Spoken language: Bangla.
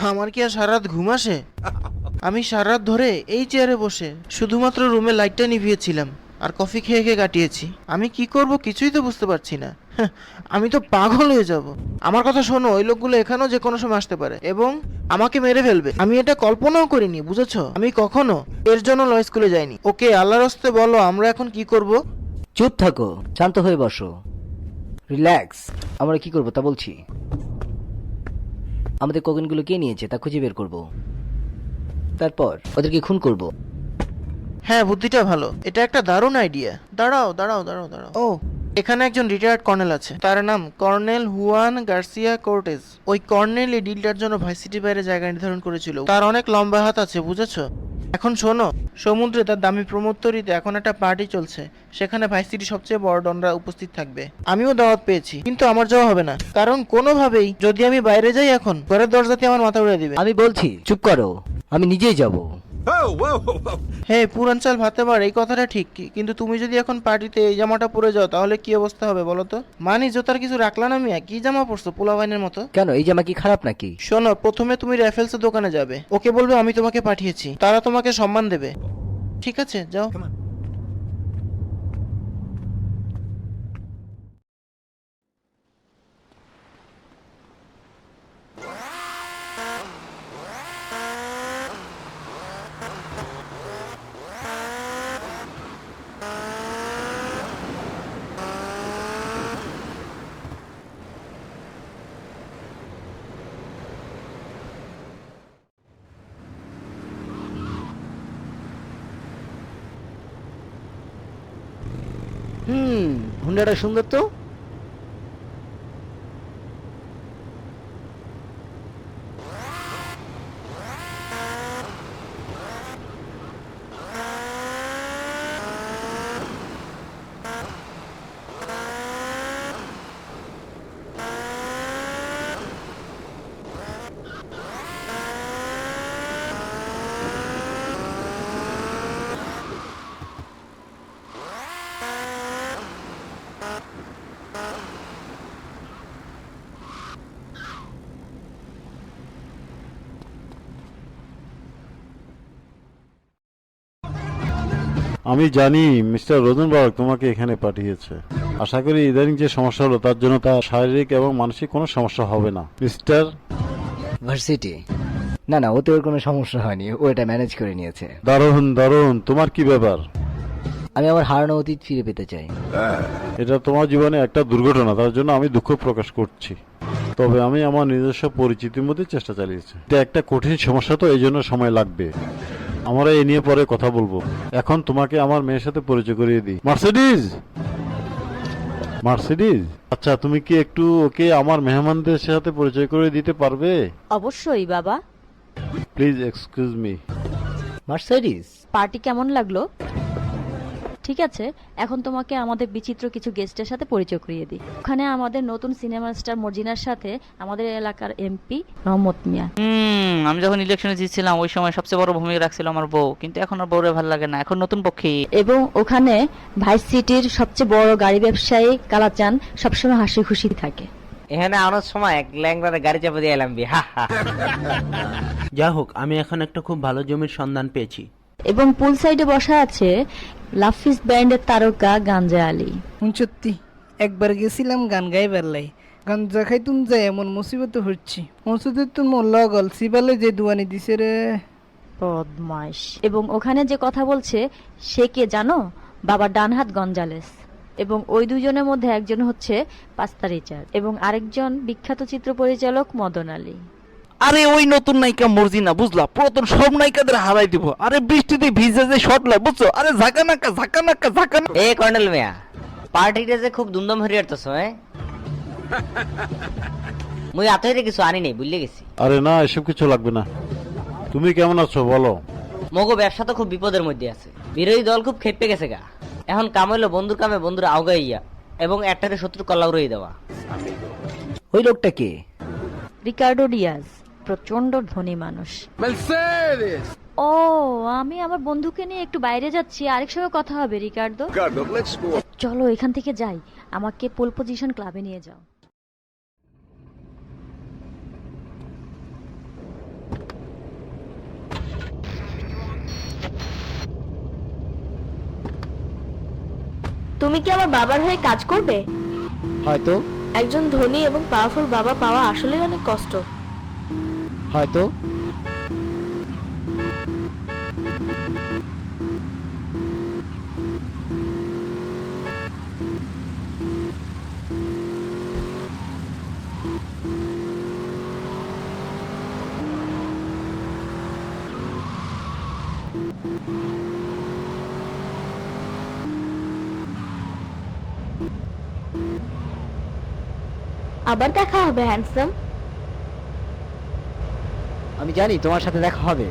আমার কি আর সারা রাত ঘুম আসে? আমি সারা রাত ধরে এই চেয়ারে বসে শুধুমাত্র রুমে লাইটটা নিভিয়েছিলাম আর কফি খেয়ে খেয়ে কাটিয়েছি। আমি কি করব কিছুই তো বুঝতে পারছি না। হ্যাঁ, আমি তো পাগল হয়ে যাব। আমার কথা শোনো, ওই লোকগুলো এখানেও যে কোনো সময় আসতে পারে এবং আমাকে মেরে ফেলবে। আমি এটা কল্পনাও করিনি, বুঝেছো? আমি কখনো এর জন্য ল স্কুলে যাইনি। ওকে, আল্লাহর হস্তে বলো আমরা এখন কি করব? চুপ থাকো, শান্ত হয়ে বসো, রিল্যাক্স। আমরা কি করব তা বলছি। আমাদের কোকেনগুলো কে নিয়েছে তা খুঁজে বের করব, তারপর ওদেরকে খুন করব। হ্যাঁ, বুদ্ধিটা ভালো। এটা একটা দারুণ আইডিয়া। দাঁড়াও দাঁড়াও দাঁড়াও দাঁড়াও, ও এখানে একজন রিটায়ার্ড কর্নেল আছে, তার নাম কর্নেল হুয়ান গার্সিয়া কোর্টেজ। ওই কর্নেল এই ডিলটার জন্য ভার্সিটির বাইরে জায়গা নির্ধারণ করেছিল। তার অনেক লম্বা হাত আছে, বুঝেছো? এখন শোনো, সমুদ্রে তার দামি প্রমোত্তরিতে এখন একটা পার্টি চলছে। সেখানে ভার্সিটির সবচেয়ে বড় ডনরা উপস্থিত থাকবে। আমিও দাওয়াত পেয়েছি, কিন্তু আমার যাওয়া হবে না, কারণ কোনোভাবেই যদি আমি বাইরে যাই এখন ঘরের দরজাতে আমার মাথা উড়িয়ে দিবে। আমি বলছি চুপ করো, আমি নিজেই যাব। হে পুরাঞ্চাল ভাতেবার, এই কথাটা ঠিক, কিন্তু তুমি যদি এখন পার্টিতে এই জামাটা পরে যাও তাহলে কি অবস্থা হবে বলো তো? মানি জোতার কিছু রাখলা না মিয়া, কি জামা পরছো পোলাবাইনের মতো? কেন, এই জামা কি খারাপ নাকি? শোনো, প্রথমে তুমি র্যাফেলসের দোকানে যাবে, ওকে বলবে আমি তোমাকে পাঠিয়েছি, তারা তোমাকে সম্মান দেবে। ঠিক আছে, যাও। হুন্ডাটা সুন্দর তো। আমি জানি মিস্টার রোজেনবার্গ তোমাকে এখানে পাঠিয়েছে। আশা করি ইদানিং যে সমস্যা হলো তার জন্য তার শারীরিক এবং মানসিক কোনো সমস্যা হবে না, মিস্টার। ভার্সিটি? না না, ওতে ওর কোনো সমস্যা হয়নি, ও এটা ম্যানেজ করে নিয়েছে। দারুণ দারুণ, তোমার কি ব্যাপার? আমি আমার হারানো অতীত ফিরে পেতে চাই। এটা তোমার জীবনে একটা দুর্ঘটনা, তার জন্য আমি দুঃখ প্রকাশ করছি। তবে আমি আমার নিজস্ব পরিচিতির মধ্যে চেষ্টা চালিয়েছি। এটা একটা কঠিন সমস্যা, তো এই জন্য সময় লাগবে। আমরা এ নিয়ে পরে কথা বলবো। এখন তোমাকে আমার মেয়ের সাথে পরিচয় করিয়ে দিই। মার্সিডিজ, মার্সিডিজ, আচ্ছা তুমি কি একটু ওকে আমার মেহমানদের সাথে পরিচয় করে দিতে পারবে? অবশ্যই বাবা। Please excuse me. Mercedes, party কেমন লাগলো? ঠিক আছে, এখন তোমাকে আমাদের বিচিত্র কিছু গেস্টের সাথে পরিচয় করিয়ে দিই। ওখানে আমাদের নতুন সিনেমা স্টার মর্জিনার সাথে আমাদের এলাকার এমপি রহমত মিয়া। আমি যখন ইলেকশনে জিতছিলাম ওই সময় সবচেয়ে বড় ভূমিকা রাখছিল আমার বউ, কিন্তু এখন আর বউরে ভালো লাগে না, এখন নতুন পক্ষী। এবং ওখানে ভাইস সিটির সবচেয়ে বড় গাড়ি ব্যবসায়ী কালাচান সবসময় হাসি খুশি থাকে। এখানে আনার সময় এক ল্যাংড়ারে গাড়ি চাপা দিয়ে এলাম হা হা। যা হোক, আমি এখন একটা খুব ভালো জমির সন্ধান পেয়েছি। এবং পুল সাইডে বসা আছে লাফিস ব্যান্ডের তারকা গাঞ্জা আলী। সত্যি একবার গেছিলাম গান গাইবার লাই, গাঞ্জা খাইতুন যায় এমন মুসিবত হচ্ছে। মসুদের তুন মোল্লা গল সিবালে যে দুয়ানি দিছে রে। বদমাইশ। এবং ওখানে যে কথা বলছে সে কে জানো? বাবা ডানহাত গঞ্জালেস। এবং ওই দুজনের মধ্যে একজন হচ্ছে পাস্তা রিচার্ড এবং আরেকজন বিখ্যাত চিত্র পরিচালক মদন আলী। আরে ওই নতুন নায়িকা মর্জিনা, বুঝলা? পুরাতন সব নায়িকাদের হারাই দিব। আরে বৃষ্টিতে ভিজে যে শর্ট লাই, বুঝছো? আরে ঝাঁকানাকা ঝাঁকানাকা ঝাঁকানা। এ কর্নেল মিয়া, পার্টিটা যে খুব ধুমধাম হরিয়ার তো মুই আতইরে কিছু আনি নেই, বুঝলে গেছি। আরে না, এসব কিছু লাগবে না। তুমি কেমন আছো বলো? মগো ব্যবসা তো খুব বিপদের মধ্যে আছে। বিরোধী দল খুব খেপে গেছে গা। এখন কাম হইলো বন্ধুর কামে বন্ধুর আউগাইয়া এবং একটাকে শত্রু কল্লা উড়িয়ে দেওয়া। ওই লোকটা কে? রিকার্ডো ডিয়াজ, প্রচন্ড ধনী মানুষ। ও, আমি আমার বন্ধুকে নিয়ে একটু বাইরে যাচ্ছি, আরেক সঙ্গে কথা হবে। রিকার্ডো, চলো এখান থেকে যাই, আমাকে পোল পজিশন ক্লাবে নিয়ে যাও। তুমি কি আমার বাবার হয়ে কাজ করবে? হয়তো। একজন ধনী এবং পাওয়ারফুল বাবা পাওয়া আসলেই অনেক কষ্ট। হয়তো। আবার দেখা হবে হ্যান্ডসাম। আমি জানি তোমার সাথে দেখা হবে।